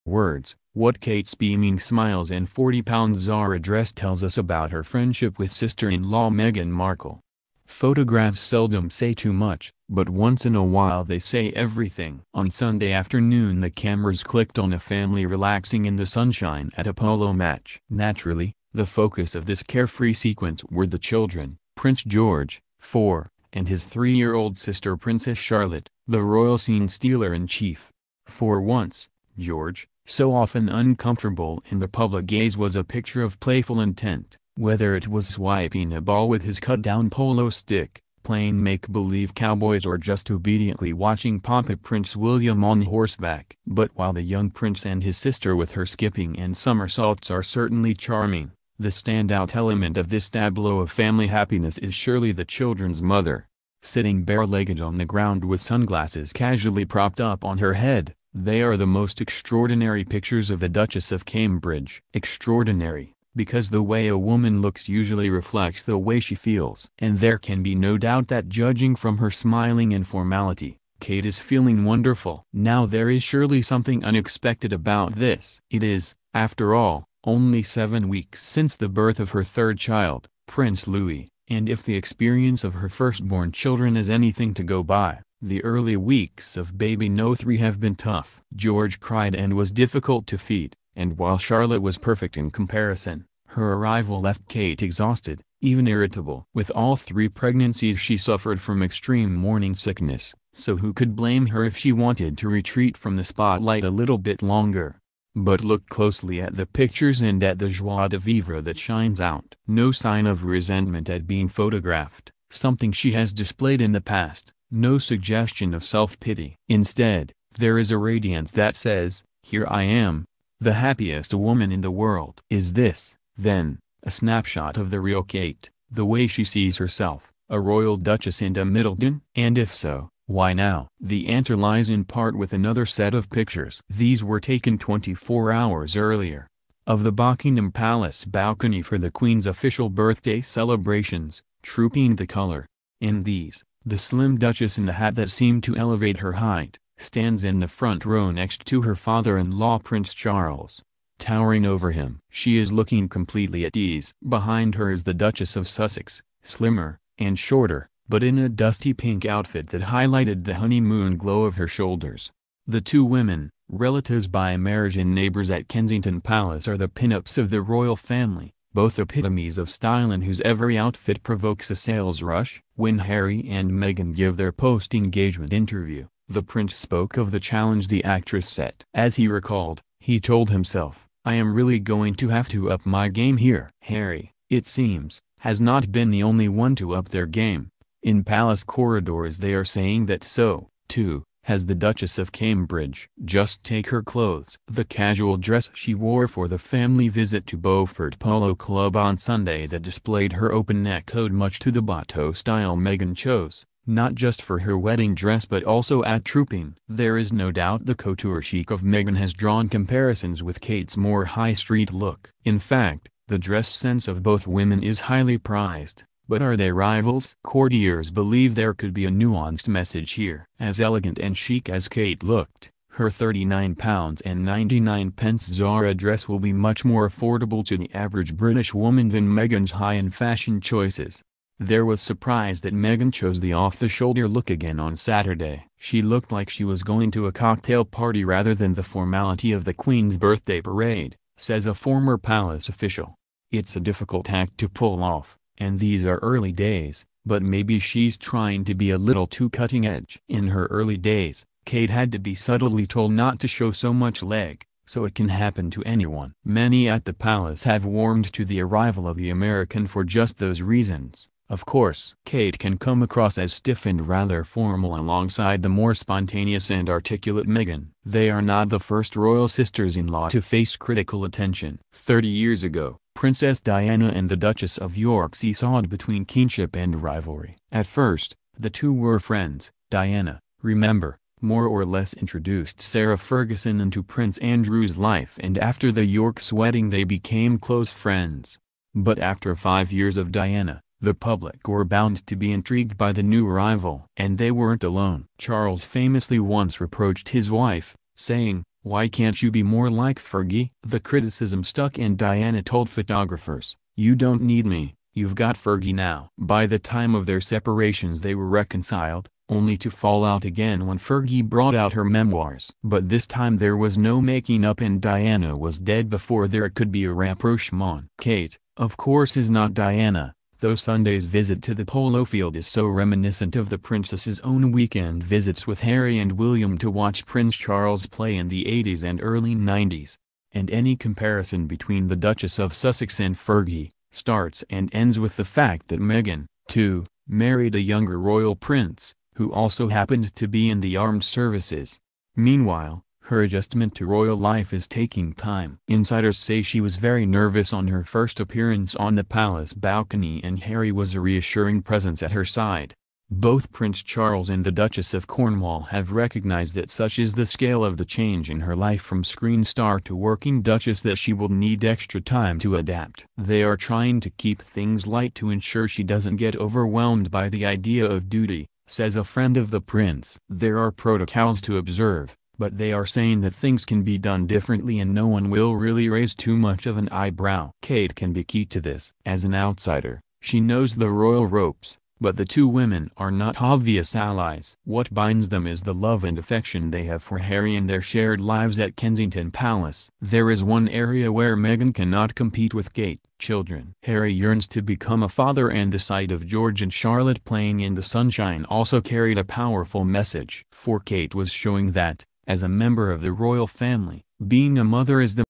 words. What Kate's beaming smiles and 40-pound Zara dress tells us about her friendship with sister-in-law Meghan Markle. Photographs seldom say too much, but once in a while they say everything. On Sunday afternoon the cameras clicked on a family relaxing in the sunshine at a polo match. Naturally, the focus of this carefree sequence were the children, Prince George, 4, and his 3-year-old sister Princess Charlotte, the royal scene-stealer-in-chief. For once, George, so often uncomfortable in the public gaze, was a picture of playful intent, whether it was swiping a ball with his cut-down polo stick, playing make-believe cowboys, or just obediently watching Papa Prince William on horseback. But while the young prince and his sister with her skipping and somersaults are certainly charming, the standout element of this tableau of family happiness is surely the children's mother. Sitting bare-legged on the ground with sunglasses casually propped up on her head, they are the most extraordinary pictures of the Duchess of Cambridge. Extraordinary, because the way a woman looks usually reflects the way she feels. And there can be no doubt that, judging from her smiling informality, Kate is feeling wonderful. Now there is surely something unexpected about this. It is, after all, only 7 weeks since the birth of her third child, Prince Louis, and if the experience of her firstborn children is anything to go by, the early weeks of baby No. 3 have been tough. George cried and was difficult to feed, and while Charlotte was perfect in comparison, her arrival left Kate exhausted, even irritable. With all 3 pregnancies she suffered from extreme morning sickness, so who could blame her if she wanted to retreat from the spotlight a little bit longer? But look closely at the pictures and at the joie de vivre that shines out. No sign of resentment at being photographed, something she has displayed in the past. No suggestion of self-pity. Instead, there is a radiance that says, "Here I am, the happiest woman in the world." Is this, then, a snapshot of the real Kate, the way she sees herself, a royal duchess and a Middleton? And if so, why now? The answer lies in part with another set of pictures. These were taken 24 hours earlier, of the Buckingham Palace balcony for the Queen's official birthday celebrations, trooping the color. In these, the slim Duchess in the hat that seemed to elevate her height, stands in the front row next to her father-in-law Prince Charles, towering over him. She is looking completely at ease. Behind her is the Duchess of Sussex, slimmer, and shorter, but in a dusty pink outfit that highlighted the honeymoon glow of her shoulders. The 2 women, relatives by marriage and neighbors at Kensington Palace, are the pin-ups of the royal family, both epitomes of style and whose every outfit provokes a sales rush. When Harry and Meghan give their post-engagement interview, the prince spoke of the challenge the actress set. As he recalled, he told himself, "I am really going to have to up my game here." Harry, it seems, has not been the only one to up their game. In palace corridors they are saying that so, too, has the Duchess of Cambridge. Just take her clothes. The casual dress she wore for the family visit to Beaufort Polo Club on Sunday that displayed her open neck owed much to the Bateau style Meghan chose, not just for her wedding dress but also at trooping. There is no doubt the couture chic of Meghan has drawn comparisons with Kate's more high-street look. In fact, the dress sense of both women is highly prized. But are they rivals? Courtiers believe there could be a nuanced message here. As elegant and chic as Kate looked, her £39.99 Zara dress will be much more affordable to the average British woman than Meghan's high-end fashion choices. There was surprise that Meghan chose the off-the-shoulder look again on Saturday. She looked like she was going to a cocktail party rather than the formality of the Queen's birthday parade, says a former palace official. It's a difficult act to pull off, and these are early days, but maybe she's trying to be a little too cutting edge. In her early days, Kate had to be subtly told not to show so much leg, so it can happen to anyone. Many at the palace have warmed to the arrival of the American for just those reasons. Of course, Kate can come across as stiff and rather formal alongside the more spontaneous and articulate Meghan. They are not the first royal sisters-in-law to face critical attention. 30 years ago, Princess Diana and the Duchess of York seesawed between kinship and rivalry. At first, the two were friends. Diana, remember, more or less introduced Sarah Ferguson into Prince Andrew's life, and after the Yorks' wedding they became close friends. But after 5 years of Diana, the public were bound to be intrigued by the new rival. And they weren't alone. Charles famously once reproached his wife, saying, Why can't you be more like Fergie? The criticism stuck and Diana told photographers, "You don't need me, you've got Fergie now." By the time of their separations they were reconciled, only to fall out again when Fergie brought out her memoirs. But this time there was no making up and Diana was dead before there could be a rapprochement. Kate, of course, is not Diana, though Sunday's visit to the polo field is so reminiscent of the princess's own weekend visits with Harry and William to watch Prince Charles play in the 80s and early 90s. And any comparison between the Duchess of Sussex and Fergie starts and ends with the fact that Meghan, too, married a younger royal prince, who also happened to be in the armed services. Meanwhile, her adjustment to royal life is taking time. Insiders say she was very nervous on her first appearance on the palace balcony and Harry was a reassuring presence at her side. Both Prince Charles and the Duchess of Cornwall have recognized that such is the scale of the change in her life from screen star to working duchess that she will need extra time to adapt. They are trying to keep things light to ensure she doesn't get overwhelmed by the idea of duty, says a friend of the prince. There are protocols to observe, but they are saying that things can be done differently and no one will really raise too much of an eyebrow. Kate can be key to this. As an outsider, she knows the royal ropes, but the two women are not obvious allies. What binds them is the love and affection they have for Harry and their shared lives at Kensington Palace. There is one area where Meghan cannot compete with Kate: children. Harry yearns to become a father and the sight of George and Charlotte playing in the sunshine also carried a powerful message. For Kate was showing that, as a member of the royal family, being a mother is the